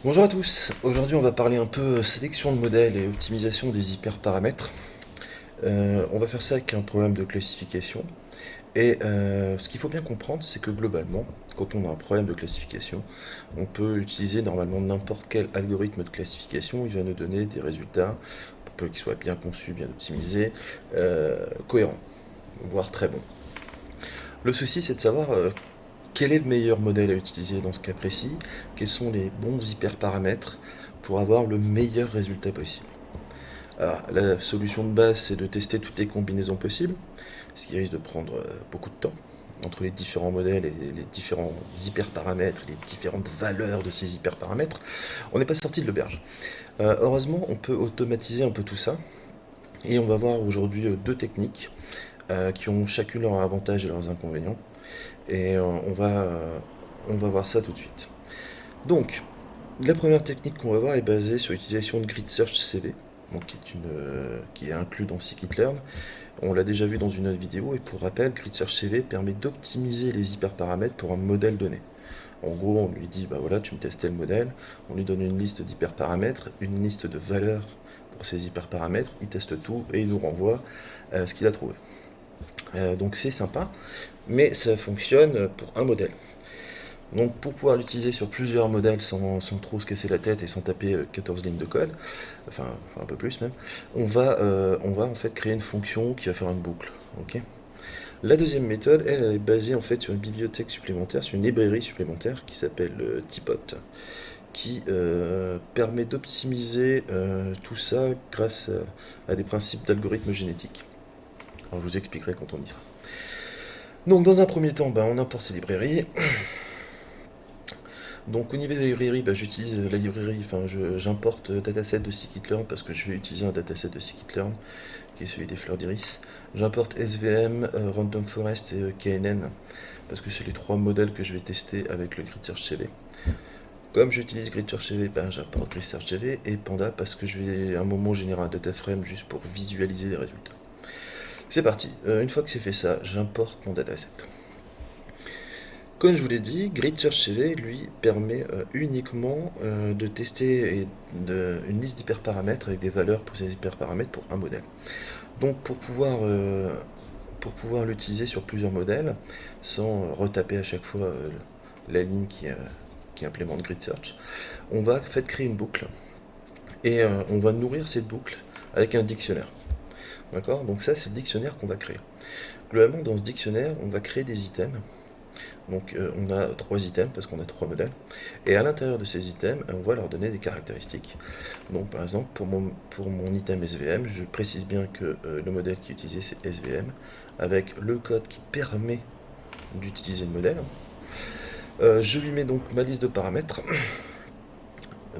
Bonjour à tous, aujourd'hui on va parler un peu sélection de modèles et optimisation des hyperparamètres. On va faire ça avec un problème de classification. Et ce qu'il faut bien comprendre, c'est que globalement, quand on a un problème de classification, on peut utiliser normalement n'importe quel algorithme de classification, il va nous donner des résultats, pour peu qu'ils soient bien conçus, bien optimisés, cohérents, voire très bons. Le souci c'est de savoir quel est le meilleur modèle à utiliser dans ce cas précis, quels sont les bons hyperparamètres pour avoir le meilleur résultat possible. Alors, la solution de base, c'est de tester toutes les combinaisons possibles, ce qui risque de prendre beaucoup de temps entre les différents modèles et les différents hyperparamètres, les différentes valeurs de ces hyperparamètres. On n'est pas sorti de l'auberge. Heureusement, on peut automatiser un peu tout ça, et on va voir aujourd'hui deux techniques qui ont chacune leurs avantages et leurs inconvénients, et on va voir ça tout de suite. Donc, la première technique qu'on va voir est basée sur l'utilisation de Grid Search CV, donc qui est inclus dans Scikit-learn. On l'a déjà vu dans une autre vidéo, et pour rappel, Grid Search CV permet d'optimiser les hyperparamètres pour un modèle donné. En gros, on lui dit, bah voilà, tu me testes tel modèle, on lui donne une liste d'hyperparamètres, une liste de valeurs pour ces hyperparamètres, il teste tout et il nous renvoie ce qu'il a trouvé. Donc c'est sympa, mais ça fonctionne pour un modèle. Donc pour pouvoir l'utiliser sur plusieurs modèles sans trop se casser la tête et sans taper 14 lignes de code, enfin un peu plus même, on va en fait créer une fonction qui va faire une boucle. Ok. La deuxième méthode, elle est basée en fait sur une bibliothèque supplémentaire, sur une librairie supplémentaire qui s'appelle Tipot, qui permet d'optimiser tout ça grâce à des principes d'algorithme génétique. Alors je vous expliquerai quand on y sera. Donc dans un premier temps, ben, on importe ces librairies. Donc au niveau des librairies, bah, j'utilise la librairie, j'importe dataset de scikit-learn parce que je vais utiliser un dataset de scikit-learn qui est celui des fleurs d'iris. J'importe SVM, Random Forest et KNN parce que c'est les trois modèles que je vais tester avec le Grid Search CV. Comme j'utilise Grid Search CV, ben, j'importe Grid Search CV et Panda parce que je vais à un moment générer un data frame juste pour visualiser les résultats. C'est parti, une fois que c'est fait ça, j'importe mon dataset. Comme je vous l'ai dit, Grid Search CV, lui, permet uniquement de tester une liste d'hyperparamètres avec des valeurs pour ces hyperparamètres pour un modèle. Donc pour pouvoir l'utiliser sur plusieurs modèles, sans retaper à chaque fois la ligne qui implémente Grid Search, on va en fait créer une boucle et on va nourrir cette boucle avec un dictionnaire. D'accord. Donc ça, c'est le dictionnaire qu'on va créer. Globalement, dans ce dictionnaire, on va créer des items. Donc on a trois items parce qu'on a trois modèles. Et à l'intérieur de ces items, on va leur donner des caractéristiques. Donc par exemple, pour mon item SVM, je précise bien que le modèle qui est utilisé c'est SVM, avec le code qui permet d'utiliser le modèle. Je lui mets donc ma liste de paramètres.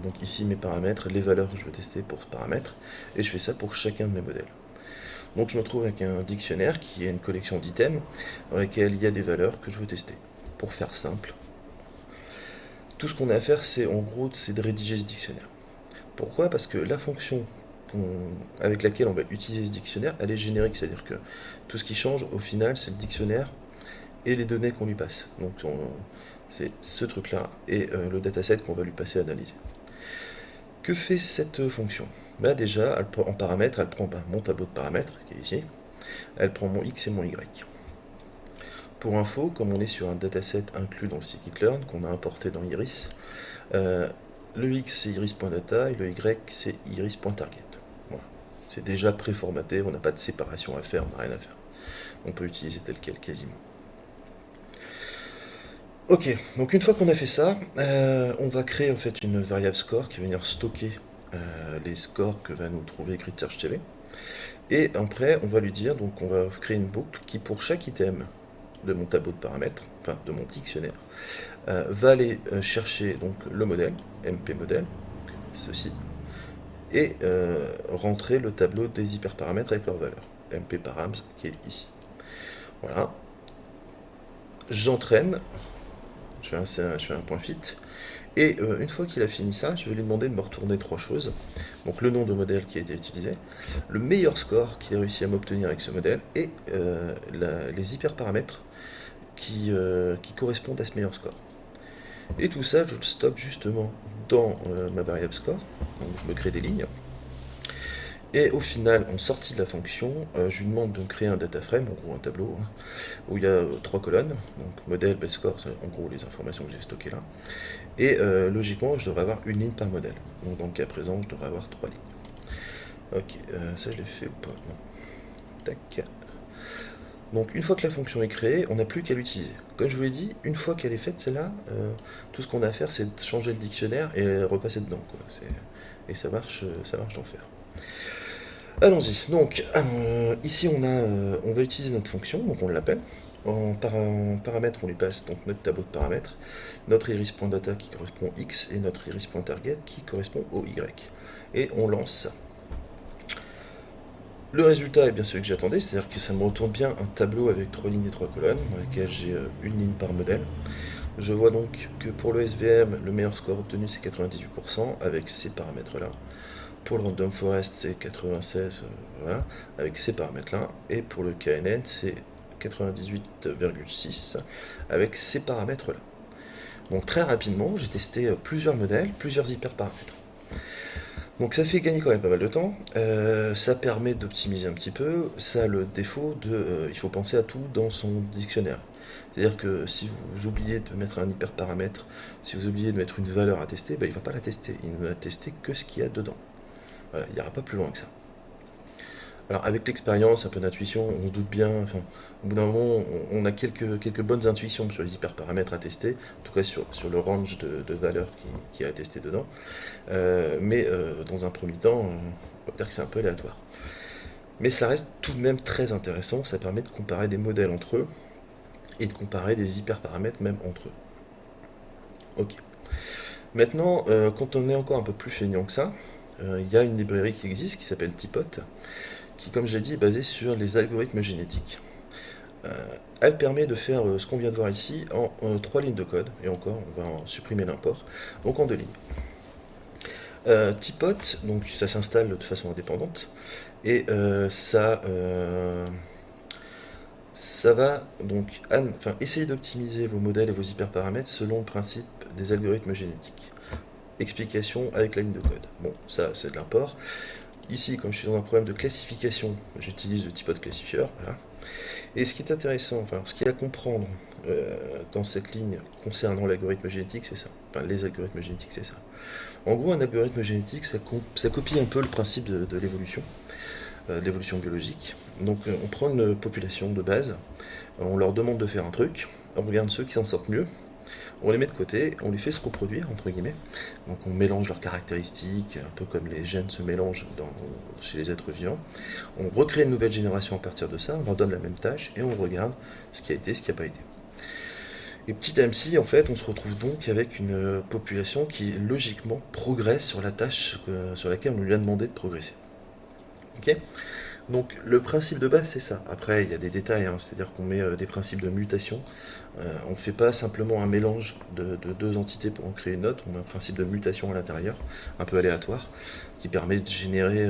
Donc ici mes paramètres, les valeurs que je veux tester pour ce paramètre. Et je fais ça pour chacun de mes modèles. Donc je me trouve avec un dictionnaire qui est une collection d'items dans lesquels il y a des valeurs que je veux tester. Pour faire simple, tout ce qu'on a à faire, c'est en gros, c'est de rédiger ce dictionnaire. Pourquoi? Parce que la fonction avec laquelle on va utiliser ce dictionnaire, elle est générique, c'est-à-dire que tout ce qui change au final, c'est le dictionnaire et les données qu'on lui passe. Donc c'est ce truc-là et le dataset qu'on va lui passer à analyser. Que fait cette fonction? Bah déjà, en paramètres, elle prend mon tableau de paramètres qui est ici, elle prend mon x et mon y. Pour info, comme on est sur un dataset inclus dans Scikit-learn qu'on a importé dans Iris, euh, le X c'est iris.data et le Y c'est iris.target. Voilà. C'est déjà préformaté, on n'a pas de séparation à faire, on n'a rien à faire. On peut utiliser tel quel quasiment. Ok, donc une fois qu'on a fait ça, on va créer en fait une variable score qui va venir stocker les scores que va nous trouver Grid Search TV. Et après, on va lui dire, donc on va créer une boucle qui pour chaque item de mon tableau de paramètres, enfin de mon dictionnaire, va aller chercher donc le modèle, MP modèle, ceci, et rentrer le tableau des hyperparamètres avec leurs valeurs, MP params qui est ici. Voilà. J'entraîne, je fais un point fit, et une fois qu'il a fini ça, je vais lui demander de me retourner trois choses. Donc le nom de modèle qui a été utilisé, le meilleur score qu'il a réussi à m'obtenir avec ce modèle, et les hyperparamètres qui correspondent à ce meilleur score. Et tout ça, je le stocke justement dans ma variable score, donc je me crée des lignes. Et au final, en sortie de la fonction, je lui demande de me créer un data frame, en gros un tableau, hein, où il y a 3 colonnes, donc modèle, base score, c'est en gros les informations que j'ai stockées là. Et logiquement, je devrais avoir une ligne par modèle. Donc dans le cas présent, je devrais avoir 3 lignes. Ok, ça je l'ai fait ou pas? Non. Tac. Donc une fois que la fonction est créée, on n'a plus qu'à l'utiliser. Comme je vous l'ai dit, une fois qu'elle est faite, celle-là, tout ce qu'on a à faire, c'est de changer le dictionnaire et repasser dedans, quoi. Et ça marche d'enfer. Allons-y. Donc ici on va utiliser notre fonction, donc on l'appelle. En paramètre, on lui passe donc notre tableau de paramètres, notre iris.data qui correspond x et notre iris.target qui correspond au y. Et on lance ça. Le résultat est bien celui que j'attendais, c'est-à-dire que ça me retourne bien un tableau avec 3 lignes et 3 colonnes, dans lequel j'ai une ligne par modèle. Je vois donc que pour le SVM, le meilleur score obtenu c'est 98% avec ces paramètres-là. Pour le Random Forest, c'est 96, voilà, avec ces paramètres-là. Et pour le KNN, c'est 98,6 avec ces paramètres-là. Donc très rapidement, j'ai testé plusieurs modèles, plusieurs hyperparamètres. Donc ça fait gagner quand même pas mal de temps, ça permet d'optimiser un petit peu, ça a le défaut de... il faut penser à tout dans son dictionnaire. C'est-à-dire que si vous oubliez de mettre un hyperparamètre, si vous oubliez de mettre une valeur à tester, ben, il ne va pas la tester, il ne va tester que ce qu'il y a dedans. Voilà, il n'ira pas plus loin que ça. Alors avec l'expérience, un peu d'intuition, on se doute bien, enfin, au bout d'un moment, on a quelques bonnes intuitions sur les hyperparamètres à tester, en tout cas sur le range de valeurs qui est à tester dedans. Mais dans un premier temps, on va dire que c'est un peu aléatoire. Mais ça reste tout de même très intéressant, ça permet de comparer des modèles entre eux, et de comparer des hyperparamètres même entre eux. Ok. Maintenant, quand on est encore un peu plus feignant que ça, il y a une librairie qui existe qui s'appelle Tipot, qui, comme j'ai dit, est basée sur les algorithmes génétiques. Elle permet de faire ce qu'on vient de voir ici en 3 lignes de code, et encore, on va en supprimer l'import, donc en 2 lignes. Tipot, donc ça s'installe de façon indépendante, et ça va donc essayer d'optimiser vos modèles et vos hyperparamètres selon le principe des algorithmes génétiques. Explication avec la ligne de code. Bon, ça c'est de l'import. Ici, comme je suis dans un problème de classification, j'utilise le Tipot classifieur. Voilà. Et ce qui est intéressant, enfin, ce qu'il y a à comprendre dans cette ligne concernant l'algorithme génétique, c'est ça. Enfin, les algorithmes génétiques, c'est ça. En gros, un algorithme génétique, ça copie un peu le principe de l'évolution, l'évolution biologique. Donc, on prend une population de base, on leur demande de faire un truc, on regarde ceux qui s'en sortent mieux, on les met de côté, on les fait se reproduire, entre guillemets. Donc on mélange leurs caractéristiques, un peu comme les gènes se mélangent chez les êtres vivants. On recrée une nouvelle génération à partir de ça, on leur donne la même tâche, et on regarde ce qui a été, ce qui n'a pas été. Et petit à petit, en fait, on se retrouve donc avec une population qui, logiquement, progresse sur la tâche sur laquelle on lui a demandé de progresser. Ok ? Donc le principe de base c'est ça. Après il y a des détails, hein, c'est-à-dire qu'on met des principes de mutation. On ne fait pas simplement un mélange de deux entités pour en créer une autre, on a un principe de mutation à l'intérieur, un peu aléatoire, qui permet de générer,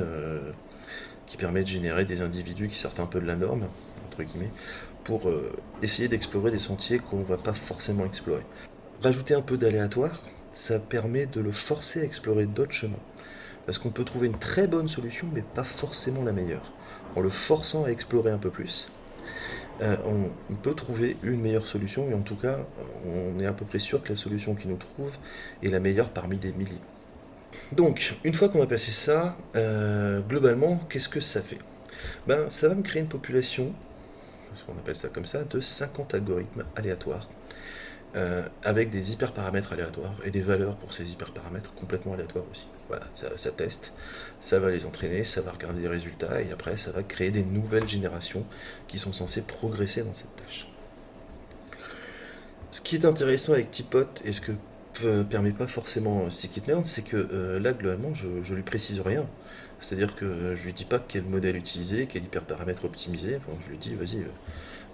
des individus qui sortent un peu de la norme, entre guillemets, pour essayer d'explorer des sentiers qu'on ne va pas forcément explorer. Rajouter un peu d'aléatoire, ça permet de le forcer à explorer d'autres chemins. Parce qu'on peut trouver une très bonne solution, mais pas forcément la meilleure. En le forçant à explorer un peu plus, on peut trouver une meilleure solution, et en tout cas, on est à peu près sûr que la solution qu'il nous trouve est la meilleure parmi des milliers. Donc, une fois qu'on a passé ça, globalement, qu'est-ce que ça fait? Ben, ça va me créer une population, on appelle ça comme ça, de 50 algorithmes aléatoires, avec des hyperparamètres aléatoires et des valeurs pour ces hyperparamètres complètement aléatoires aussi. Voilà, ça teste, ça va les entraîner, ça va regarder les résultats et après ça va créer des nouvelles générations qui sont censées progresser dans cette tâche. Ce qui est intéressant avec Tipot et ce que permet pas forcément scikit-learn, c'est que là globalement je lui précise rien. C'est-à-dire que je lui dis pas quel modèle utiliser, quel hyperparamètre optimiser, enfin, je lui dis vas-y,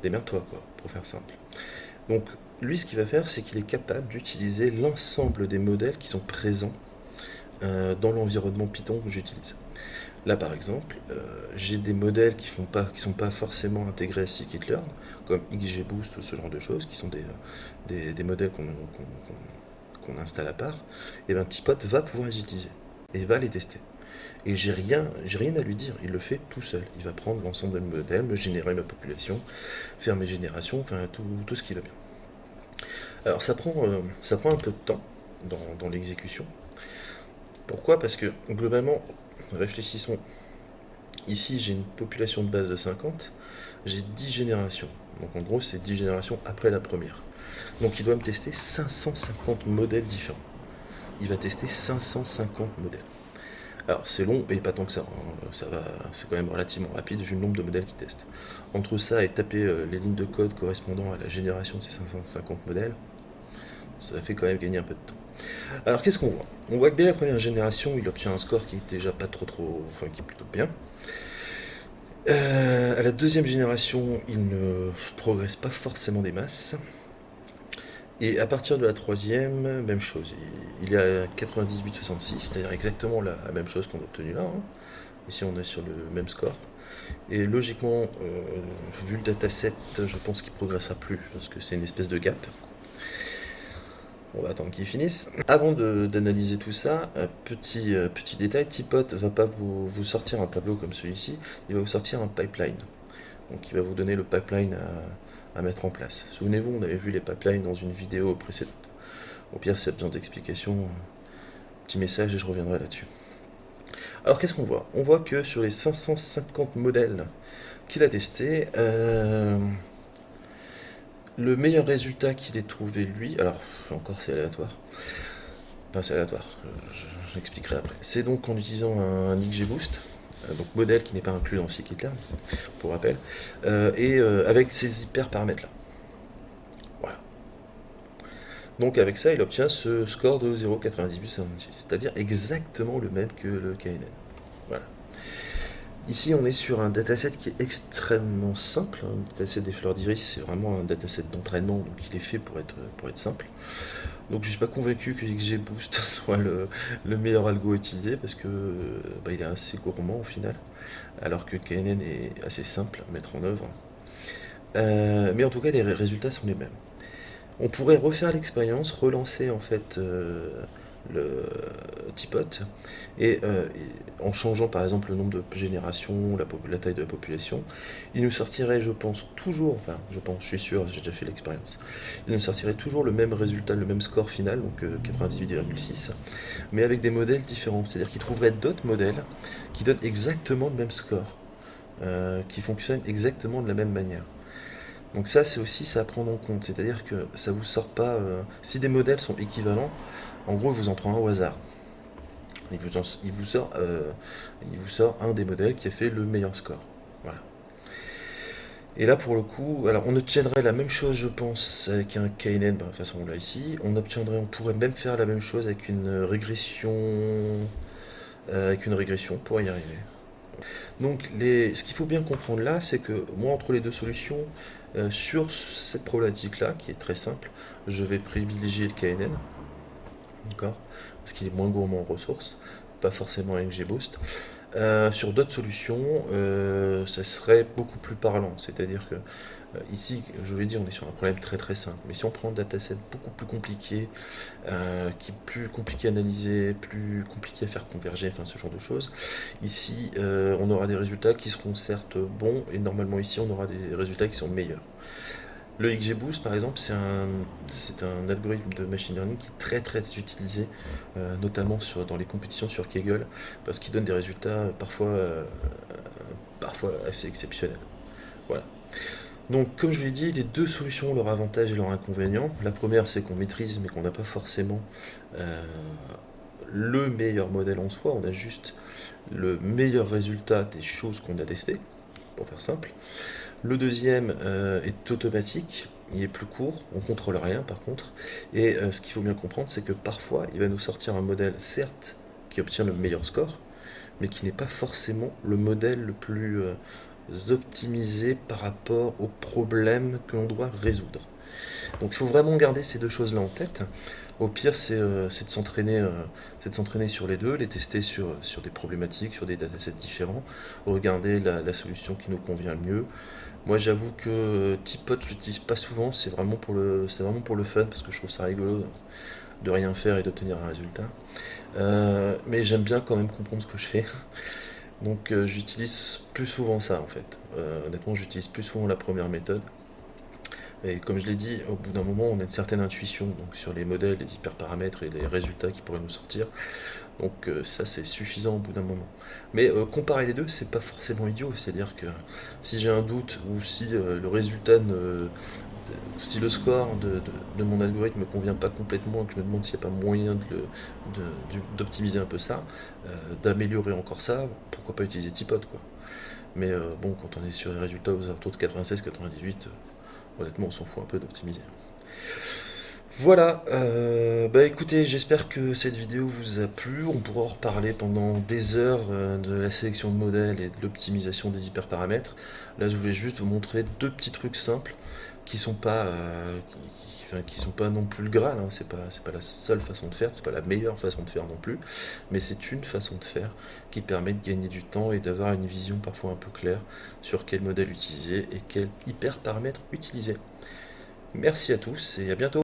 démerde-toi quoi, pour faire simple. Donc lui ce qu'il va faire c'est qu'il est capable d'utiliser l'ensemble des modèles qui sont présents dans l'environnement Python que j'utilise. Là par exemple, j'ai des modèles qui sont pas forcément intégrés à scikit-learn, comme XGBoost ou ce genre de choses, qui sont des modèles qu'on installe à part, et ben Tipot va pouvoir les utiliser et va les tester. Et j'ai rien à lui dire, il le fait tout seul. Il va prendre l'ensemble de mes modèles, me générer ma population, faire mes générations, enfin tout ce qui va bien. Alors ça prend un peu de temps dans l'exécution. Pourquoi? Parce que globalement, réfléchissons. Ici j'ai une population de base de 50, j'ai 10 générations. Donc en gros c'est 10 générations après la première. Donc il doit me tester 550 modèles différents. Il va tester 550 modèles. Alors c'est long et pas tant que ça, hein. C'est quand même relativement rapide vu le nombre de modèles qu'il teste. Entre ça et taper les lignes de code correspondant à la génération de ces 550 modèles, ça fait quand même gagner un peu de temps. Alors qu'est-ce qu'on voit? On voit que dès la première génération, il obtient un score qui est déjà pas trop, enfin qui est plutôt bien. À la deuxième génération, il ne progresse pas forcément des masses. Et à partir de la troisième, même chose. Il est à 98,66, c'est-à-dire exactement la même chose qu'on a obtenu là, hein. Ici, on est sur le même score. Et logiquement, vu le dataset, je pense qu'il progressera plus, parce que c'est une espèce de gap. On va attendre qu'il finisse. Avant d'analyser tout ça, petit détail, Tipot va pas vous sortir un tableau comme celui-ci, il va vous sortir un pipeline. Donc il va vous donner le pipeline à mettre en place. Souvenez-vous, on avait vu les pipelines dans une vidéo précédente. Au pire, s'il y a besoin d'explications, petit message et je reviendrai là-dessus. Alors qu'est-ce qu'on voit? On voit que sur les 550 modèles qu'il a testés, le meilleur résultat qu'il ait trouvé lui, alors encore c'est aléatoire, enfin c'est aléatoire, j'expliquerai après. C'est donc en utilisant un XGBoost, donc modèle qui n'est pas inclus dans Scikit-Learn, pour rappel, et avec ces hyper paramètres là. Voilà. Donc avec ça, il obtient ce score de 0,9866, c'est-à-dire exactement le même que le KNN. Voilà. Ici, on est sur un dataset qui est extrêmement simple. Un dataset des fleurs d'iris, c'est vraiment un dataset d'entraînement, donc il est fait pour être simple. Donc je ne suis pas convaincu que XGBoost soit le meilleur algo utilisé, parce que il est assez gourmand au final, alors que KNN est assez simple à mettre en œuvre. Mais en tout cas, les résultats sont les mêmes. On pourrait refaire l'expérience, relancer en fait le Tipot, et en changeant par exemple le nombre de générations, la taille de la population, il nous sortirait, je pense, toujours, enfin je suis sûr, j'ai déjà fait l'expérience, il nous sortirait toujours le même résultat, le même score final, donc 98,6, mais avec des modèles différents, c'est-à-dire qu'il trouverait d'autres modèles qui donnent exactement le même score, qui fonctionnent exactement de la même manière. Donc ça, c'est aussi ça à prendre en compte, c'est-à-dire que ça vous sort pas. Si des modèles sont équivalents, en gros, il vous en prend un au hasard. Il vous sort un des modèles qui a fait le meilleur score. Voilà. Et là, pour le coup, alors on obtiendrait la même chose, je pense, avec un KNN, de toute façon, on l'a ici. On pourrait même faire la même chose avec une régression pour y arriver. Donc ce qu'il faut bien comprendre là, c'est que moi, entre les deux solutions, sur cette problématique-là, qui est très simple, je vais privilégier le KNN, d'accord, parce qu'il est moins gourmand en ressources, pas forcément avec GBoost. Sur d'autres solutions, ça serait beaucoup plus parlant, c'est-à-dire que ici, je vais dire, on est sur un problème très très simple, mais si on prend un dataset beaucoup plus compliqué, qui est plus compliqué à analyser, plus compliqué à faire converger, enfin ce genre de choses, ici on aura des résultats qui seront certes bons, et normalement ici on aura des résultats qui sont meilleurs. Le XGBoost, par exemple, c'est un algorithme de machine learning qui est très très utilisé, notamment dans les compétitions sur Kaggle, parce qu'il donne des résultats parfois assez exceptionnels. Voilà. Donc, comme je vous l'ai dit, les deux solutions ont leur avantage et leur inconvénient. La première, c'est qu'on maîtrise, mais qu'on n'a pas forcément le meilleur modèle en soi. On a juste le meilleur résultat des choses qu'on a testées, pour faire simple. Le deuxième est automatique, il est plus court, on ne contrôle rien par contre. Et ce qu'il faut bien comprendre, c'est que parfois, il va nous sortir un modèle, certes, qui obtient le meilleur score, mais qui n'est pas forcément le modèle le plus optimisé par rapport aux problèmes que l'on doit résoudre. Donc il faut vraiment garder ces deux choses-là en tête. Au pire, c'est de s'entraîner sur les deux, les tester sur des problématiques, sur des datasets différents, regarder la solution qui nous convient le mieux, Moi j'avoue que Tipot je l'utilise pas souvent, c'est vraiment pour le fun parce que je trouve ça rigolo de rien faire et d'obtenir un résultat. Mais j'aime bien quand même comprendre ce que je fais. Donc j'utilise plus souvent ça en fait. Honnêtement j'utilise plus souvent la première méthode. Et comme je l'ai dit, au bout d'un moment on a une certaine intuition donc, sur les modèles, les hyperparamètres et les résultats qui pourraient nous sortir. Donc ça c'est suffisant au bout d'un moment. Mais comparer les deux, c'est pas forcément idiot. C'est-à-dire que si j'ai un doute ou si le résultat si le score de mon algorithme ne me convient pas complètement, que je me demande s'il n'y a pas moyen d'optimiser un peu ça, d'améliorer encore ça, pourquoi pas utiliser Tipot quoi. Mais bon, quand on est sur les résultats aux alentours de 96-98, honnêtement on s'en fout un peu d'optimiser. Voilà, bah écoutez, j'espère que cette vidéo vous a plu. On pourra en reparler pendant des heures de la sélection de modèles et de l'optimisation des hyperparamètres. Là, je voulais juste vous montrer deux petits trucs simples qui sont pas, qui sont pas non plus le Graal. Hein. C'est pas la seule façon de faire, c'est pas la meilleure façon de faire non plus, mais c'est une façon de faire qui permet de gagner du temps et d'avoir une vision parfois un peu claire sur quel modèle utiliser et quel hyperparamètre utiliser. Merci à tous et à bientôt.